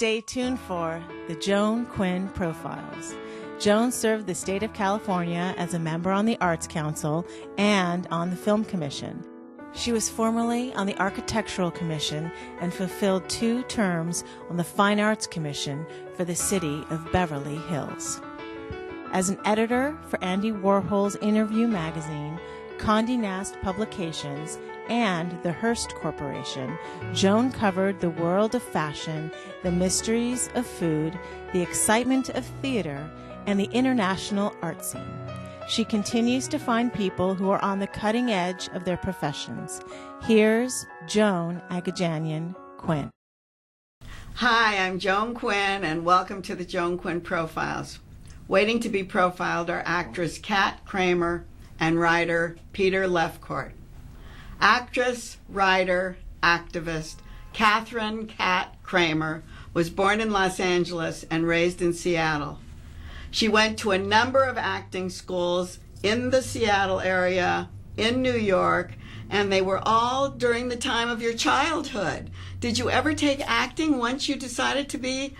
Stay tuned for the Joan Quinn Profiles. Joan served the state of California as a member on the Arts Council and on the Film Commission. She was formerly on the Architectural Commission and fulfilled 2 terms on the Fine Arts Commission for the city of Beverly Hills. As an editor for Andy Warhol's Interview magazine, Condé Nast Publications, and the Hearst Corporation, Joan covered the world of fashion, the mysteries of food, the excitement of theater, and the international art scene. She continues to find people who are on the cutting edge of their professions. Here's Joan Agajanian Quinn. Hi, I'm Joan Quinn, and welcome to the Joan Quinn Profiles. Waiting to be profiled are actress Kat Kramer and writer Peter Lefcourt. Actress, writer, activist Catherine Kat Kramer was born in Los Angeles and raised in Seattle. She went to a number of acting schools in the Seattle area, in New York, and they were all during the time of your childhood. Did you ever take acting once you decided to be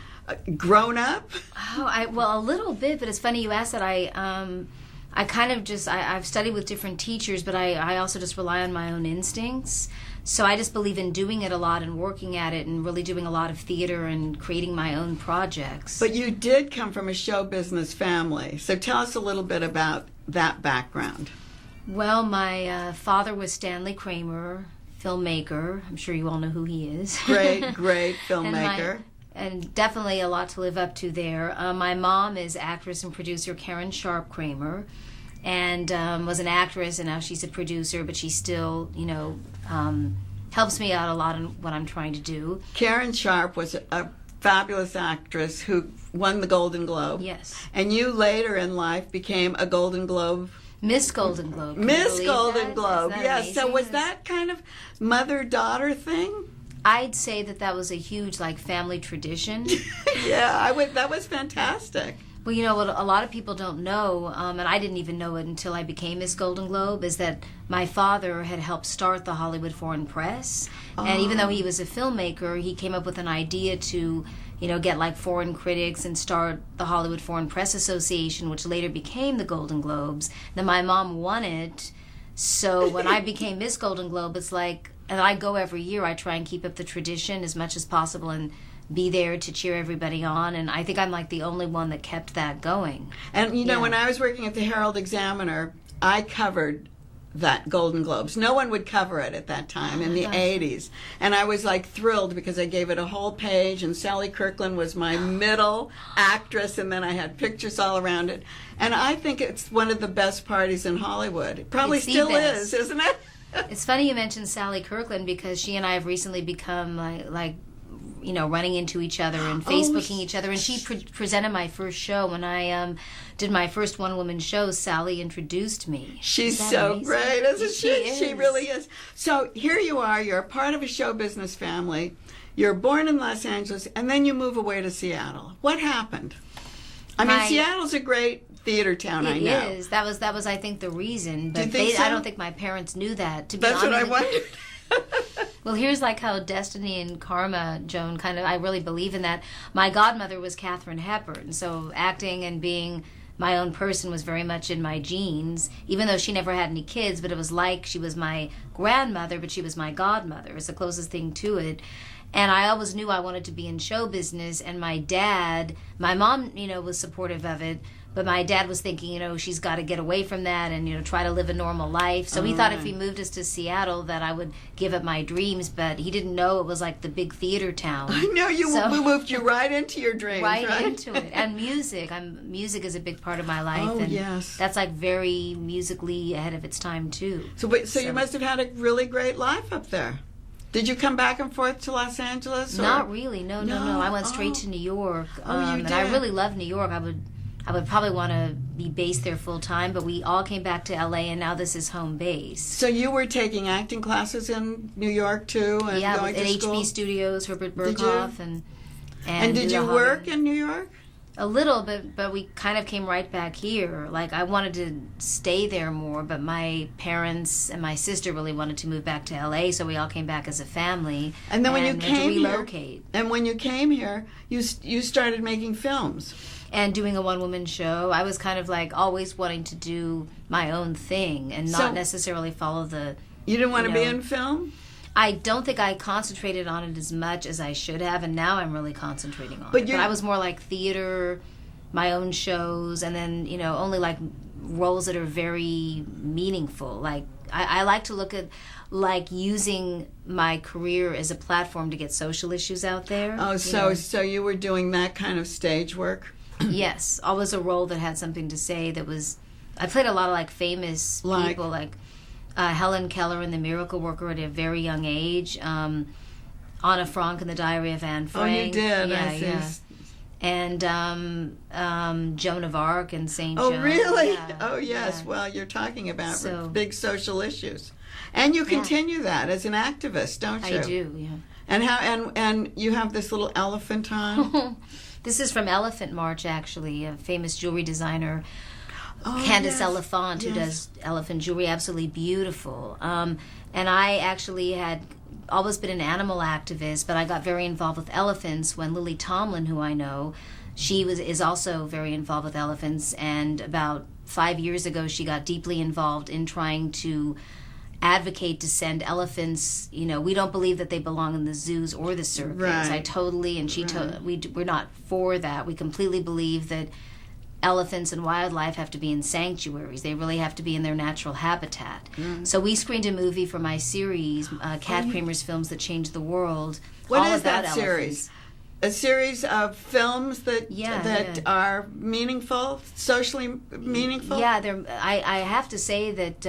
grown up? Well, a little bit, but it's funny you asked that. I've studied with different teachers, but I also just rely on my own instincts. So I just believe in doing it a lot and working at it and really doing a lot of theater and creating my own projects. But you did come from a show business family. So tell us a little bit about that background. Well, my father was Stanley Kramer, filmmaker. I'm sure you all know who he is. Great filmmaker. And definitely a lot to live up to there. My mom is actress and producer Karen Sharp Kramer, and was an actress, and now she's a producer, but she still, helps me out a lot in what I'm trying to do. Karen Sharp was a fabulous actress who won the Golden Globe. Yes. And you later in life became a Golden Globe. Miss Golden Globe. Miss Golden Globe, yes. Amazing? So was that kind of mother-daughter thing? I'd say that was a huge, family tradition. Yeah, that was fantastic. Well, what a lot of people don't know, and I didn't even know it until I became Miss Golden Globe, is that my father had helped start the Hollywood Foreign Press. Oh. And even though he was a filmmaker, he came up with an idea to, get foreign critics and start the Hollywood Foreign Press Association, which later became the Golden Globes. Then my mom won it. So when I became Miss Golden Globe, it's and I go every year. I try and keep up the tradition as much as possible and be there to cheer everybody on. And I think I'm the only one that kept that going. And when I was working at the Herald Examiner, I covered that Golden Globes. No one would cover it at that time in the 80s. And I was thrilled because I gave it a whole page, and Sally Kirkland was my middle actress, and then I had pictures all around it. And I think it's one of the best parties in Hollywood. It probably still is, isn't it? It's funny you mentioned Sally Kirkland because she and I have recently become running into each other and Facebooking each other. And she presented my first show. When I did my first one-woman show, Sally introduced me. She's so amazing? Great, isn't she? She really is. So here you are. You're a part of a show business family. You're born in Los Angeles, and then you move away to Seattle. What happened? Seattle's a great theater town, I know. It is. That was I think the reason. But I don't think my parents knew that. That's what I wondered. Well, here's how destiny and karma, Joan, I really believe in that. My godmother was Katharine Hepburn, so acting and being my own person was very much in my genes, even though she never had any kids, but it was she was my grandmother, but she was my godmother. It's the closest thing to it. And I always knew I wanted to be in show business, and my mom, was supportive of it, but my dad was thinking, she's got to get away from that and, try to live a normal life. So he thought if he moved us to Seattle that I would give up my dreams, but he didn't know it was the big theater town. I know, we moved you right into your dreams, right? Into it. And music. Music is a big part of my life. Oh, and yes. That's very musically ahead of its time, too. So you must have had a really great life up there. Did you come back and forth to Los Angeles? Or? Not really. No. I went straight to New York. You and did? I really love New York. I would probably want to be based there full time, but we all came back to LA, and now this is home base. So you were taking acting classes in New York too, and going to school? HB Studios, Herbert Berghoff, and did you work in New York? A little bit, but we kind of came right back here. Like, I wanted to stay there more, but my parents and my sister really wanted to move back to LA, so we all came back as a family. And then when you had to came relocate. here, and when you came here, you started making films. And doing a one-woman show. I was kind of like always wanting to do my own thing and not necessarily follow the... You didn't want to be in film? I don't think I concentrated on it as much as I should have, and now I'm really concentrating on it. But I was more like theater, my own shows, and then, only like roles that are very meaningful. Like, I like to look at like using my career as a platform to get social issues out there. Oh, so you were doing that kind of stage work? Yes, always a role that had something to say that was... I played a lot of like famous people, like Helen Keller in The Miracle Worker at a very young age, Anna Frank in The Diary of Anne Frank. Oh, you did? Yeah. And Joan of Arc and St. Oh, Joan. really? Yeah. Oh, yes. Yeah. Well, you're talking about big social issues. And you continue that as an activist, don't you? I do, yeah. And and you have this little elephant on? This is from Elephant March, actually, a famous jewelry designer, Candace Elephant, who does elephant jewelry, absolutely beautiful. And I actually had always been an animal activist, but I got very involved with elephants when Lily Tomlin, who I know, is also very involved with elephants, and about 5 years ago she got deeply involved in trying to advocate to send elephants. We don't believe that they belong in the zoos or the circus. Right. I totally, and we're not for that. We completely believe that elephants and wildlife have to be in sanctuaries. They really have to be in their natural habitat. So we screened a movie for my series, Kat Kramer's Films That Changed the World. What all is about that elephants. series? A series of films that are meaningful, socially meaningful? Yeah, I have to say that,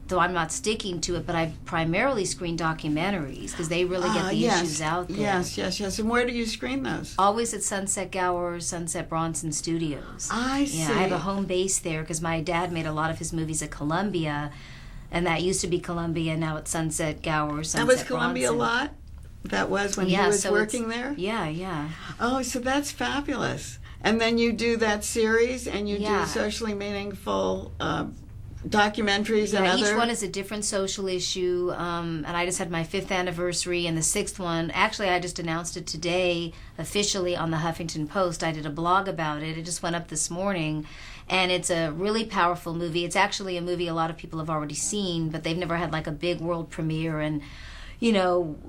though I'm not sticking to it, but I primarily screen documentaries because they really get the issues out there. Yes. And where do you screen those? Always at Sunset Gower, Sunset Bronson Studios. I see. Yeah, I have a home base there because my dad made a lot of his movies at Columbia, and that used to be Columbia, now it's Sunset Gower, Sunset Bronson. That was Columbia a lot? That was when he was working there? Yeah. Oh, so that's fabulous. And then you do that series, and you do socially meaningful documentaries and other... Each one is a different social issue, and I just had my 5th anniversary, and the 6th one, actually I just announced it today officially on the Huffington Post. I did a blog about it. It just went up this morning, and it's a really powerful movie. It's actually a movie a lot of people have already seen, but they've never had like a big world premiere. And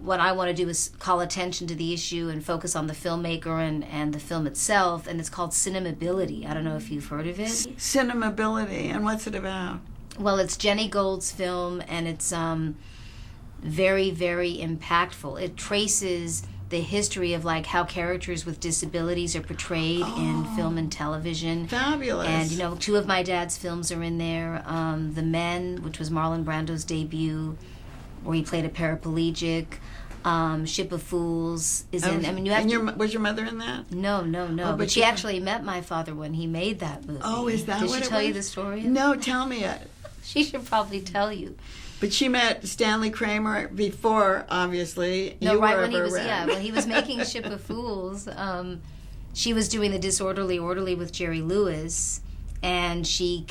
what I want to do is call attention to the issue and focus on the filmmaker and the film itself, and it's called Cinemability. I don't know if you've heard of it. Cinemability, and what's it about? Well, it's Jenny Gold's film, and it's very, very impactful. It traces the history of like how characters with disabilities are portrayed in film and television. Fabulous. And 2 of my dad's films are in there. The Men, which was Marlon Brando's debut, where he played a paraplegic. Ship of Fools is in. I mean, you have. And was your mother in that? No. But she actually met my father when he made that movie. Oh, is that Did what she it tell was? you the story? No, tell me it. She should probably tell you. But she met Stanley Kramer before, obviously. No, you right were when he was around. when he was making Ship of Fools. She was doing The Disorderly Orderly with Jerry Lewis. And she,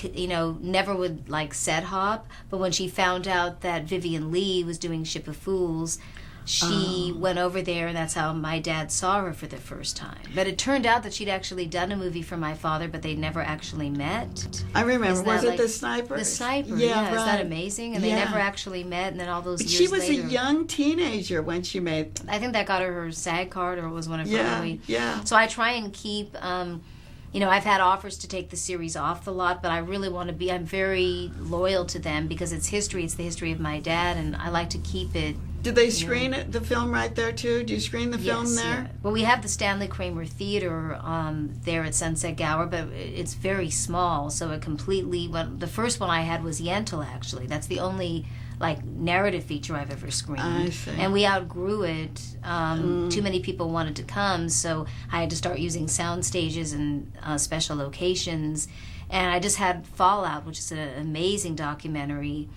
never would like set hop. But when she found out that Vivian Lee was doing Ship of Fools, she went over there, and that's how my dad saw her for the first time. But it turned out that she'd actually done a movie for my father, but they'd never actually met. I remember. Was it like, The Sniper? The Sniper, yeah. Right. Is that amazing? And they never actually met, and then all those years later. She was a young teenager when she made... I think that got her SAG card, or was one of her early... Yeah. So I try and keep... I've had offers to take the series off the lot, but I really want to be... I'm very loyal to them because it's history. It's the history of my dad, and I like to keep it... Did they screen the film right there, too? Do you screen the film there? Yeah. Well, we have the Stanley Kramer Theater there at Sunset Gower, but it's very small, so it completely... Well, the first one I had was Yentl, actually. That's the only... narrative feature I've ever screened. I see. And we outgrew it. Too many people wanted to come, so I had to start using sound stages and special locations. And I just had Fallout, which is an amazing documentary.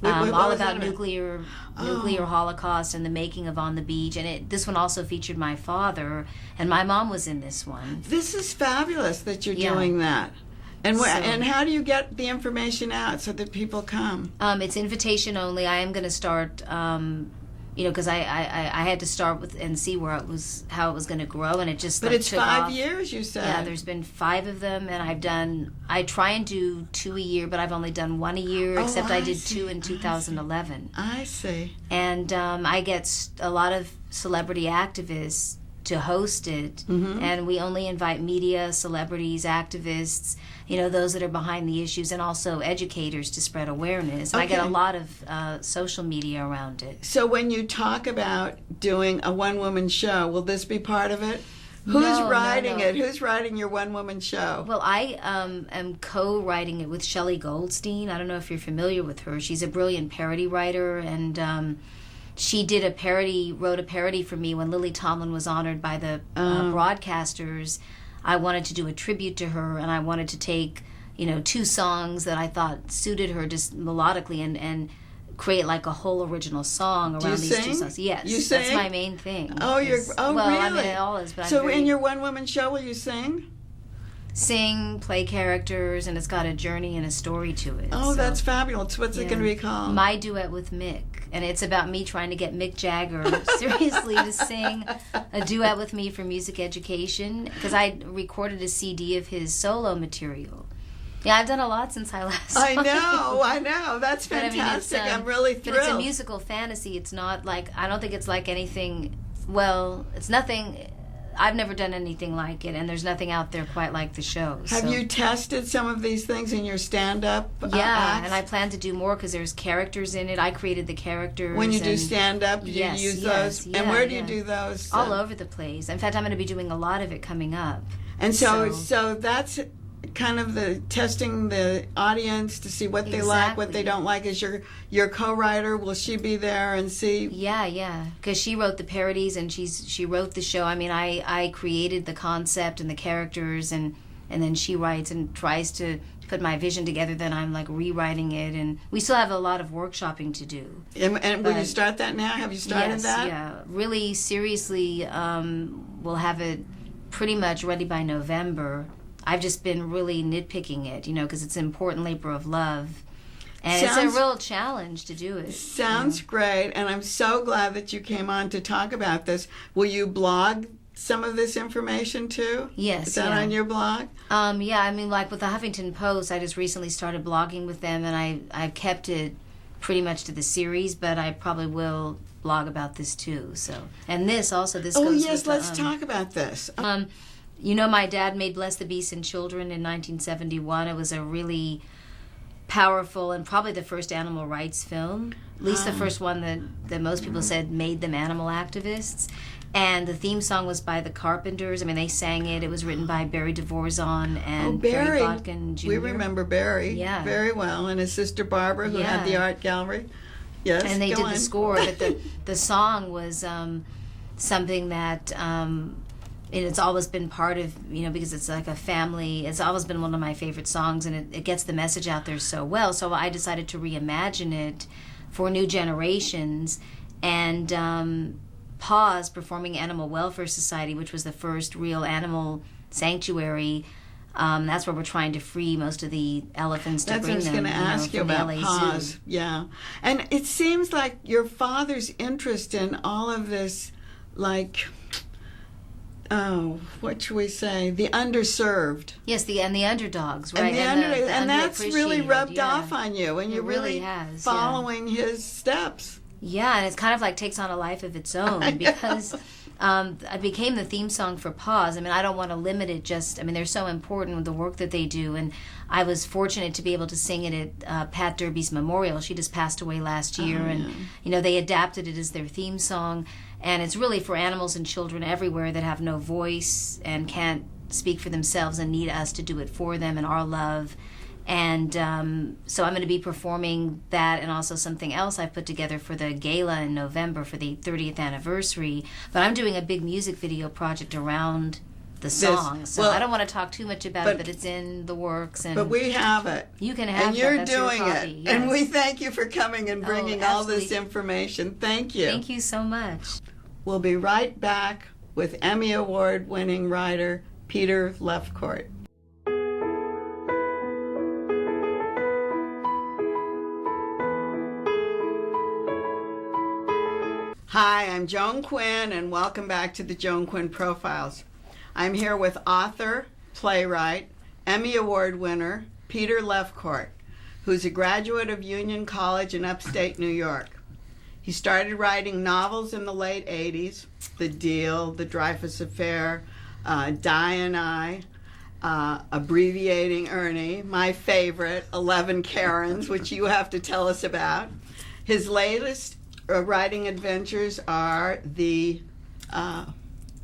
What all was about that nuclear holocaust and the making of On the Beach. And this one also featured my father, and my mom was in this one. This is fabulous that you're doing that. And and how do you get the information out so that people come? It's invitation only. I am going to start, because I had to start with and see how it was going to grow, and it just. But it's took 5 off. years, you said. Yeah, there's been 5 of them, and I try and do 2 a year, but I've only done 1 a year, except I did 2 in 2011. I see. And I get a lot of celebrity activists to host it, and we only invite media, celebrities, activists, those that are behind the issues, and also educators to spread awareness. And I get a lot of social media around it. So when you talk about doing a one-woman show, will this be part of it? Who's writing it? Who's writing your one-woman show? Well, I am co-writing it with Shelley Goldstein. I don't know if you're familiar with her. She's a brilliant parody writer, and she wrote a parody for me when Lily Tomlin was honored by the broadcasters. I wanted to do a tribute to her, and I wanted to take, 2 songs that I thought suited her just melodically and create like a whole original song around these 2 songs. Yes, you sing? That's my main thing. Oh, well, really? I mean, it all is. But so in your one-woman show, will you sing? Sing, play characters, and it's got a journey and a story to it. Oh, that's fabulous. What's it going to be called? My Duet with Mick. And it's about me trying to get Mick Jagger seriously to sing a duet with me for music education, because I recorded a CD of his solo material. Yeah, I've done a lot since I last saw I know. That's fantastic. I'm really thrilled. But it's a musical fantasy. It's not like, I don't think it's like anything, it's nothing. I've never done anything like it, and there's nothing out there quite like the show. Have you tested some of these things in your stand-up acts? And I plan to do more because there's characters in it. I created the characters. When you do stand-up, do you use those? Yeah, and where do you do those? All over the place. In fact, I'm going to be doing a lot of it coming up. And so that's kind of the testing the audience to see what they like, what they don't like. Is your co-writer, will she be there and see? Yeah, because she wrote the parodies and she wrote the show. I mean, I created the concept and the characters, and then she writes and tries to put my vision together. Then I'm like rewriting it, and we still have a lot of workshopping to do. And will you start that now? Have you started that? Yeah, really seriously. We'll have it pretty much ready by November. I've just been really nitpicking it, because it's an important labor of love. And it's a real challenge to do it. Sounds great, and I'm so glad that you came on to talk about this. Will you blog some of this information too? Yes. Is that on your blog? Yeah, I mean, like with the Huffington Post, I just recently started blogging with them, and I've kept it pretty much to the series, but I probably will blog about this too. So, and this goes with let's talk about this. My dad made Bless the Beasts and Children in 1971. It was a really powerful and probably the first animal rights film, at least the first one that most people said made them animal activists. And the theme song was by the Carpenters. I mean, they sang it. It was written by Barry DeVorzon and Barry Botkin Jr. We remember Barry very well, and his sister Barbara, who had the art gallery. Yes, and they did the score, but the song was something that... it's always been part of, because it's like a family, it's always been one of my favorite songs, and it gets the message out there so well. So I decided to reimagine it for new generations, and Paws performing Animal Welfare Society, which was the first real animal sanctuary. That's where we're trying to free most of the elephants to bring them. That's what I was going to ask you about Paws. Yeah. And it seems like your father's interest in all of this, like... what should we say? The underserved. Yes, the underdogs, right? And that's really rubbed off on you, and you're really following his steps. Yeah, and it's kind of like takes on a life of its own because I became the theme song for Paws. I mean, I don't want to limit it they're so important with the work that they do, and I was fortunate to be able to sing it at Pat Derby's memorial. She just passed away last year, and they adapted it as their theme song. And it's really for animals and children everywhere that have no voice and can't speak for themselves and need us to do it for them and our love. And so I'm going to be performing that and also something else I've put together for the gala in November for the 30th anniversary. But I'm doing a big music video project around the song. So well, I don't want to talk too much about it, but it's in the works. And but we have it. You can have and you're That's doing your it. copy. Yes. And we thank you for coming and bringing all this absolutely. information. Thank you. Thank you so much. We'll be right back with Emmy Award-winning writer Peter Lefcourt. Hi, I'm Joan Quinn, and welcome back to the Joan Quinn Profiles. I'm here with author, playwright, Emmy Award winner Peter Lefcourt, who's a graduate of Union College in upstate New York. He started writing novels in the late 80s, The Deal, The Dreyfus Affair, Di and I, Abbreviating Ernie, my favorite, 11 Karens, which you have to tell us about. His latest writing adventures are the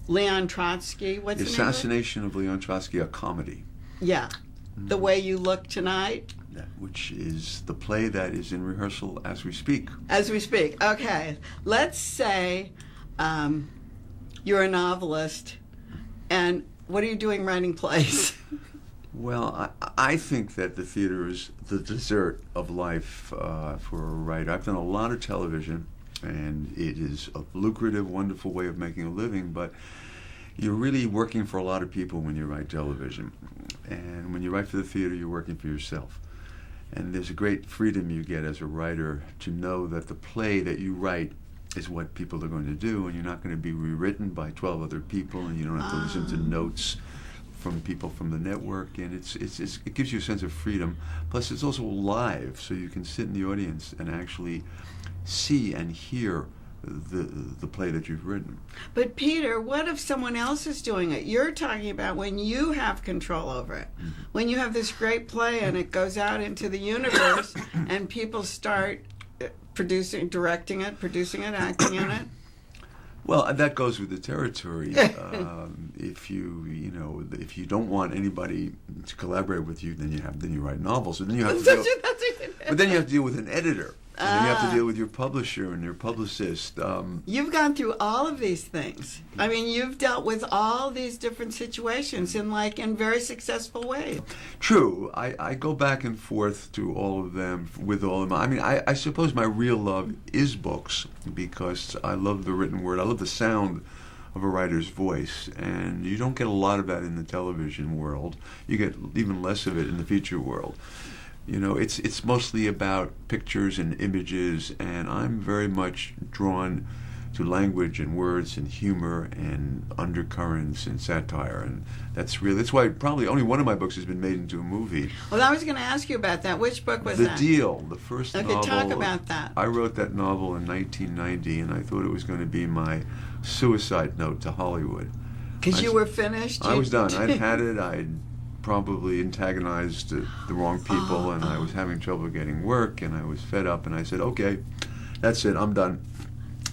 Leon Trotsky, what's The the name of it? Assassination of Leon Trotsky, a comedy. Yeah. The Way You Look Tonight. Which is the play that is in rehearsal as we speak. As we speak. Okay. Let's say you're a novelist, and what are you doing writing plays? Well, I think that the theater is the dessert of life for a writer. I've done a lot of television, and it is a lucrative, wonderful way of making a living, but you're really working for a lot of people when you write television. And when you write for the theater, you're working for yourself. And there's a great freedom you get as a writer to know that the play that you write is what people are going to do, and you're not going to be rewritten by 12 other people, and you don't have to listen to notes from people from the network, and it gives you a sense of freedom. Plus, it's also live, so you can sit in the audience and actually see and hear the play that you've written. But Peter, what if someone else is doing it? You're talking about when you have control over it. Mm-hmm. When you have this great play and it goes out into the universe and people start directing it, producing it, acting in it. Well, that goes with the territory. If you don't want anybody to collaborate with you, then you write novels. And then you have to deal, but then you have to deal with an editor. And then you have to deal with your publisher and your publicist. You've gone through all of these things. I mean, you've dealt with all these different situations in very successful ways. True. I go back and forth to all of them, with all of them. I mean, I suppose my real love is books, because I love the written word. I love the sound of a writer's voice, and you don't get a lot of that in the television world. You get even less of it in the feature world. You know, it's mostly about pictures and images, and I'm very much drawn to language and words and humor and undercurrents and satire, and that's why probably only one of my books has been made into a movie. Well, I was going to ask you about that. Which book was that? The Deal, the first novel. Okay, talk about that. I wrote that novel in 1990, and I thought it was going to be my suicide note to Hollywood. Because you were finished? I was done. I'd had it. I'd probably antagonized the wrong people, and I was having trouble getting work, and I was fed up, and I said, okay, that's it, I'm done.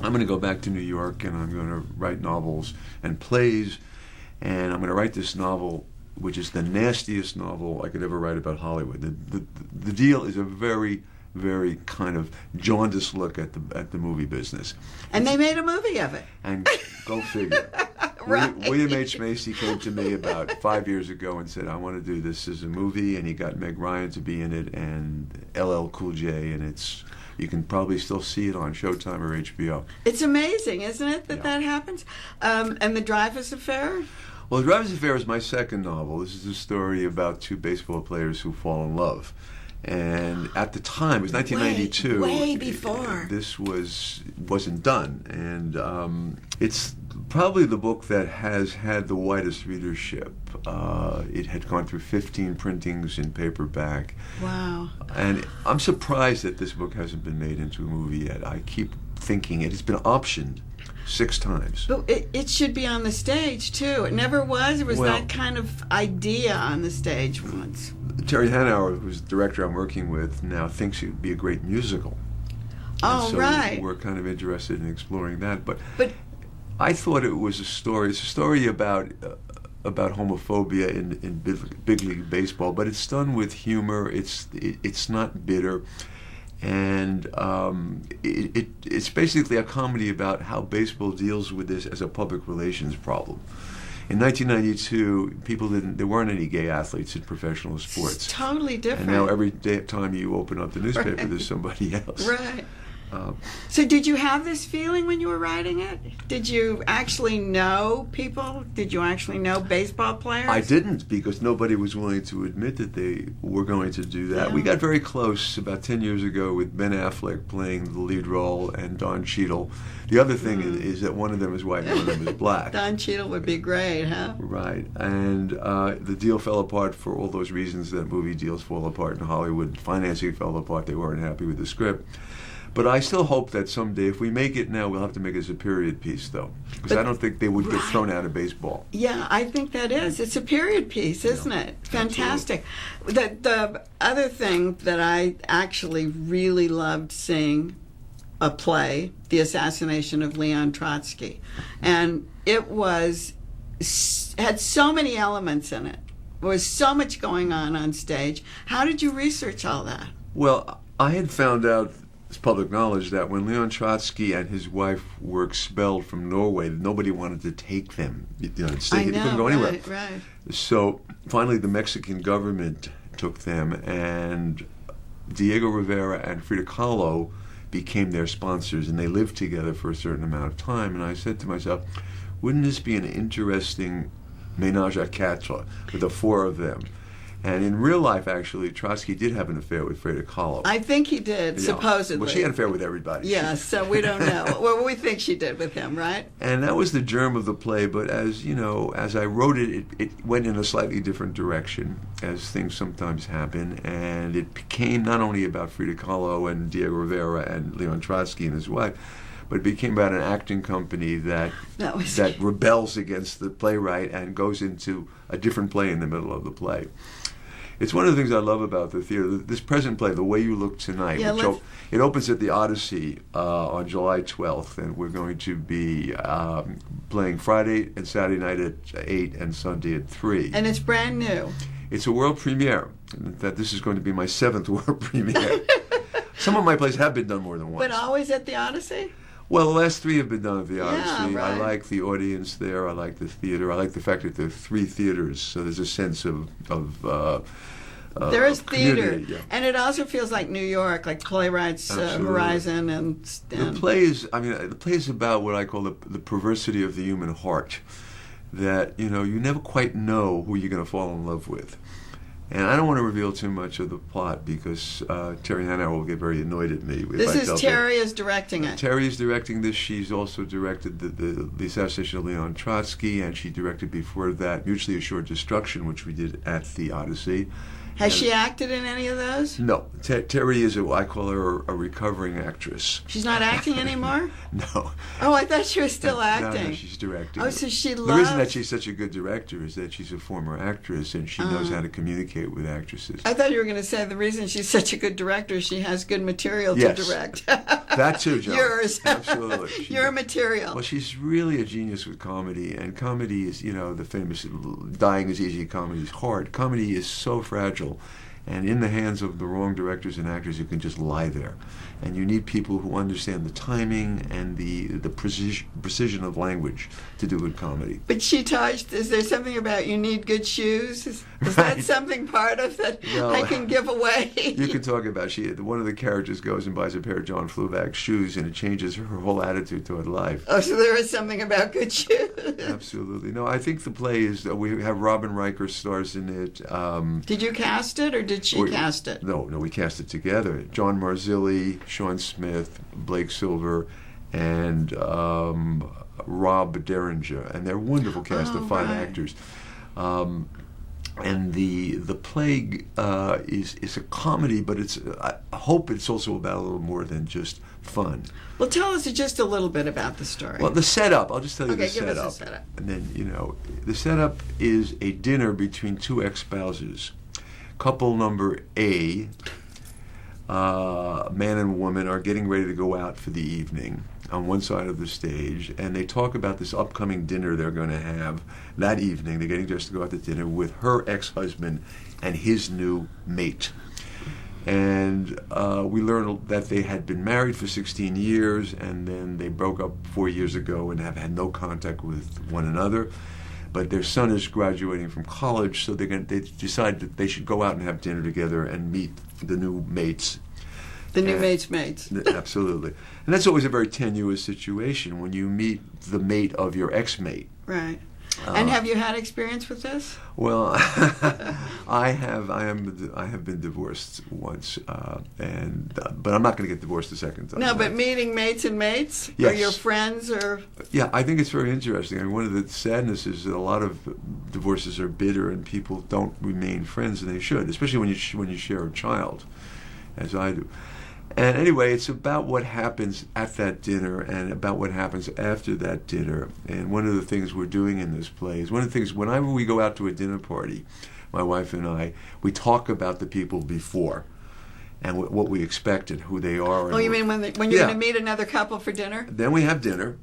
I'm going to go back to New York, and I'm going to write novels and plays, and I'm going to write this novel, which is the nastiest novel I could ever write about Hollywood. The Deal is a very, very kind of jaundiced look at the movie business. And they made a movie of it. And go figure. Right. William H. Macy came to me about 5 years ago and said, I want to do this as a movie, and he got Meg Ryan to be in it and LL Cool J, and you can probably still see it on Showtime or HBO. It's amazing, isn't it, that happens? And The Dreyfus Affair? Well, The Dreyfus Affair is my second novel. This is a story about two baseball players who fall in love. And at the time, it was 1992. Way before. This wasn't done, and it's probably the book that has had the widest readership. It had gone through 15 printings in paperback. Wow. And I'm surprised that this book hasn't been made into a movie yet. I keep thinking it has been optioned 6 times. But it should be on the stage, too. It never was. It was that kind of idea on the stage once. Terry Hanauer, who's the director I'm working with now, thinks it would be a great musical. Oh, so right. We're kind of interested in exploring that. But I thought it was a story. It's a story about homophobia in big league baseball, but it's done with humor. It's not bitter, and it's basically a comedy about how baseball deals with this as a public relations problem. In 1992, there weren't any gay athletes in professional sports. It's totally different. And now every time you open up the newspaper, there's somebody else. Right. So did you have this feeling when you were writing it? Did you actually know people? Did you actually know baseball players? I didn't, because nobody was willing to admit that they were going to do that. Yeah. We got very close about 10 years ago with Ben Affleck playing the lead role and Don Cheadle. The other thing is that one of them is white and one of them is black. Don Cheadle would be great, huh? Right. And the deal fell apart for all those reasons that movie deals fall apart in Hollywood. Financing fell apart. They weren't happy with the script. But I still hope that someday, if we make it now, we'll have to make it as a period piece, though. Because I don't think they would get thrown out of baseball. Yeah, I think that is. It's a period piece, isn't it? Fantastic. The other thing that I actually really loved seeing a play, The Assassination of Leon Trotsky. And it had so many elements in it. There was so much going on stage. How did you research all that? Well, I had found out, it's public knowledge, that when Leon Trotsky and his wife were expelled from Norway, nobody wanted to take them. They couldn't go anywhere. Right. So finally the Mexican government took them, and Diego Rivera and Frida Kahlo became their sponsors, and they lived together for a certain amount of time. And I said to myself, wouldn't this be an interesting ménage à quatre with the four of them? And in real life, actually, Trotsky did have an affair with Frida Kahlo. I think he did, supposedly. Well, she had an affair with everybody. Yeah, so we don't know. Well, we think she did with him, right? And that was the germ of the play, but as I wrote it, it went in a slightly different direction, as things sometimes happen, and it became not only about Frida Kahlo and Diego Rivera and Leon Trotsky and his wife, but it became about an acting company that rebels against the playwright and goes into a different play in the middle of the play. It's one of the things I love about the theater. This present play, The Way You Look Tonight, it opens at the Odyssey on July 12th, and we're going to be playing Friday and Saturday night at 8 and Sunday at 3. And it's brand new. It's a world premiere. In fact, this is going to be my 7th world premiere. Some of my plays have been done more than once. But always at the Odyssey? Well, the last 3 have been done at the Odyssey. Yeah, right. I like the audience there. I like the theater. I like the fact that there are 3 theaters, so there's a sense of there is theater, yeah. And it also feels like New York, like Playwrights Horizon, and the play is about what I call the perversity of the human heart. That you never quite know who you're going to fall in love with. And I don't want to reveal too much of the plot because Terry Hanauer will get very annoyed at me. This is Terry is directing it. Terry is directing this. She's also directed the Assassination of Leon Trotsky, and she directed before that Mutually Assured Destruction, which we did at the Odyssey. Has she acted in any of those? No. Terry is I call her a recovering actress. She's not acting anymore? No. Oh, I thought she was still acting. No, she's directing. Oh, so she loves... The reason that she's such a good director is that she's a former actress and she knows how to communicate with actresses. I thought you were going to say the reason she's such a good director is she has good material to direct. That too, Joan. Yours. Absolutely. Your material. Well, she's really a genius with comedy, and comedy is, the famous dying is easy, comedy is hard. Comedy is so fragile. And in the hands of the wrong directors and actors, it can just lie there. And you need people who understand the timing and the precision of language to do good comedy. But she touched, is there something about you need good shoes? Is that something part of that I can give away? You can talk about, one of the characters goes and buys a pair of John Fluvac shoes, and it changes her whole attitude toward life. Oh, so there is something about good shoes. Absolutely. No, I think the play is, we have Robin Riker stars in it. Did you cast it, or did she cast it? No, we cast it together. John Marzilli, Sean Smith, Blake Silver, and Rob Derringer, and they're a wonderful cast of 5 actors. And the play is a comedy, but I hope it's also about a little more than just fun. Well, tell us just a little bit about the story. Well, the setup, I'll just tell you the setup. Okay, give us the setup. And then, the setup is a dinner between 2 ex-spouses. Couple number A, man and woman, are getting ready to go out for the evening on one side of the stage, and they talk about this upcoming dinner they're going to have that evening. They're getting dressed to go out to dinner with her ex-husband and his new mate. And we learned that they had been married for 16 years, and then they broke up 4 years ago and have had no contact with one another. but their son is graduating from college, so they decide that they should go out and have dinner together and meet the new mates. The new mates. Absolutely. And that's always a very tenuous situation when you meet the mate of your ex-mate. Right. And have you had experience with this? Well, I have been divorced once, but I'm not going to get divorced a second time. No, but meeting mates and mates? Yes. Or your friends or... Yeah, I think it's very interesting. I mean, one of the sadnesses is that a lot of divorces are bitter and people don't remain friends, and they should, especially when you share a child, as I do. And anyway, it's about what happens at that dinner and about what happens after that dinner. And one of the things we're doing in this play is whenever we go out to a dinner party, my wife and I, we talk about the people before and what we expect and who they are. Oh, you mean when you're going to meet another couple for dinner? Then we have dinner.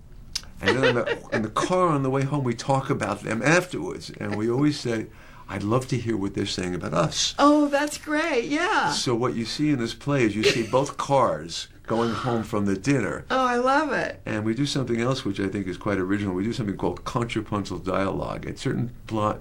And then in the car on the way home, we talk about them afterwards. And we always say, I'd love to hear what they're saying about us. Oh, that's great, yeah. So what you see in this play is you see both cars going home from the dinner. Oh, I love it. And we do something else which I think is quite original. We do something called Contrapuntal Dialogue. At certain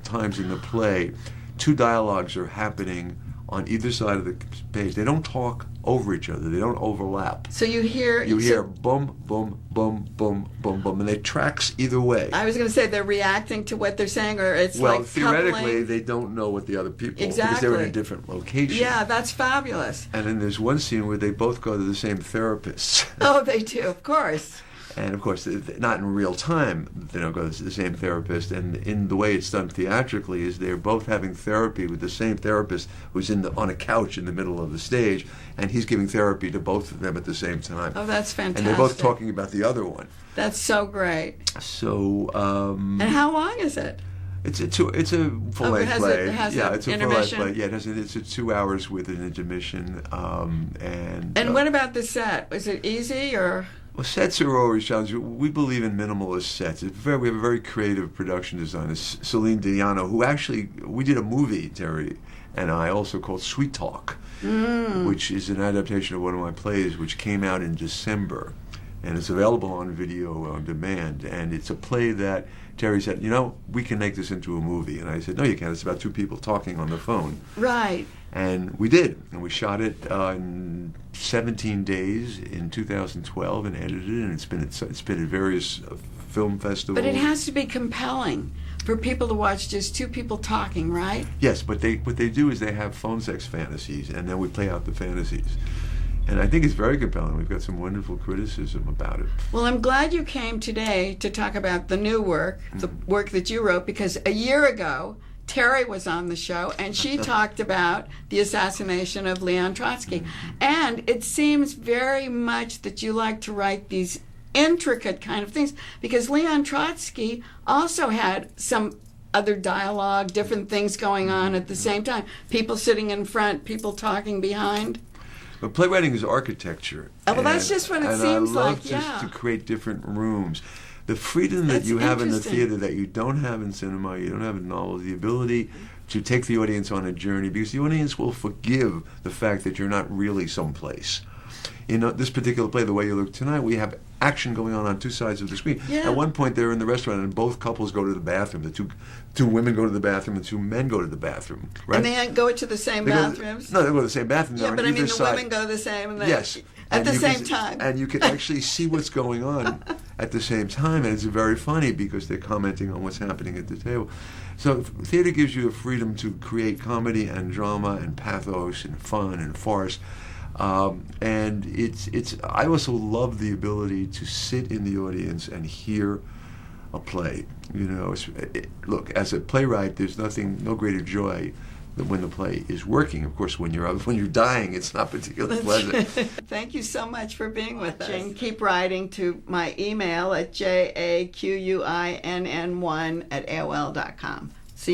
times in the play, two dialogues are happening on either side of the page. They don't talk over each other. They don't overlap. So you hear boom, boom, boom, boom, boom, boom, and it tracks either way. I was going to say they're reacting to what they're saying, or it's well, like theoretically, coupling. They don't know what the other people Exactly. because they're in a different location. Yeah, that's fabulous. And then there's one scene where they both go to the same therapist. Oh, they do, of course. And of course, not in real time, they don't go to the same therapist. And in the way it's done theatrically is they're both having therapy with the same therapist who's on a couch in the middle of the stage, and he's giving therapy to both of them at the same time. Oh, that's fantastic. And they're both talking about the other one. That's so great. So. And how long is it? It's a full-length play. It has it's a full-length intermission? play. Yeah, it's 2 hours with an intermission. And what about the set? Was it easy or? Well, sets are always challenging. We believe in minimalist sets. We have a very creative production designer, Celine Diano, who actually, we did a movie, Terry and I, also called Sweet Talk, which is an adaptation of one of my plays, which came out in December. And it's available on video on demand. And it's a play that Terry said, we can make this into a movie. And I said, no, you can't. It's about two people talking on the phone. Right. And we did. And we shot it in 17 days in 2012 and edited it. And it's been at various film festivals. But it has to be compelling for people to watch just two people talking, right? Yes, but what they do is they have phone sex fantasies, and then we play out the fantasies. And I think it's very compelling. We've got some wonderful criticism about it. Well, I'm glad you came today to talk about the new work, the work that you wrote, because a year ago, Terry was on the show, and she talked about the assassination of Leon Trotsky. And it seems very much that you like to write these intricate kind of things, because Leon Trotsky also had some other dialogue, different things going on at the same time. People sitting in front, people talking behind. But playwriting is architecture. Well, that's just what it seems like. like, And I love to create different rooms. The freedom that you have in the theater that you don't have in cinema, you don't have in novels, the ability to take the audience on a journey, because the audience will forgive the fact that you're not really someplace. In this particular play, The Way You Look Tonight, we have action going on two sides of the screen. Yeah. At one point, they're in the restaurant, and both couples go to the bathroom. The two women go to the bathroom, and two men go to the bathroom. Right? And they go to the same bathrooms? No, they go to the same bathroom. Yeah, but I mean, the side. women go the same, and yes, at the same time. And you can actually see what's going on at the same time, and it's very funny because they're commenting on what's happening at the table. So theater gives you the freedom to create comedy and drama and pathos and fun and farce. And it's. I also love the ability to sit in the audience and hear a play. Look, as a playwright, there's no greater joy than when the play is working. Of course, when you're dying, it's not particularly pleasant. Thank you so much for being with us. And keep writing to my email at jaquinn1@aol.com.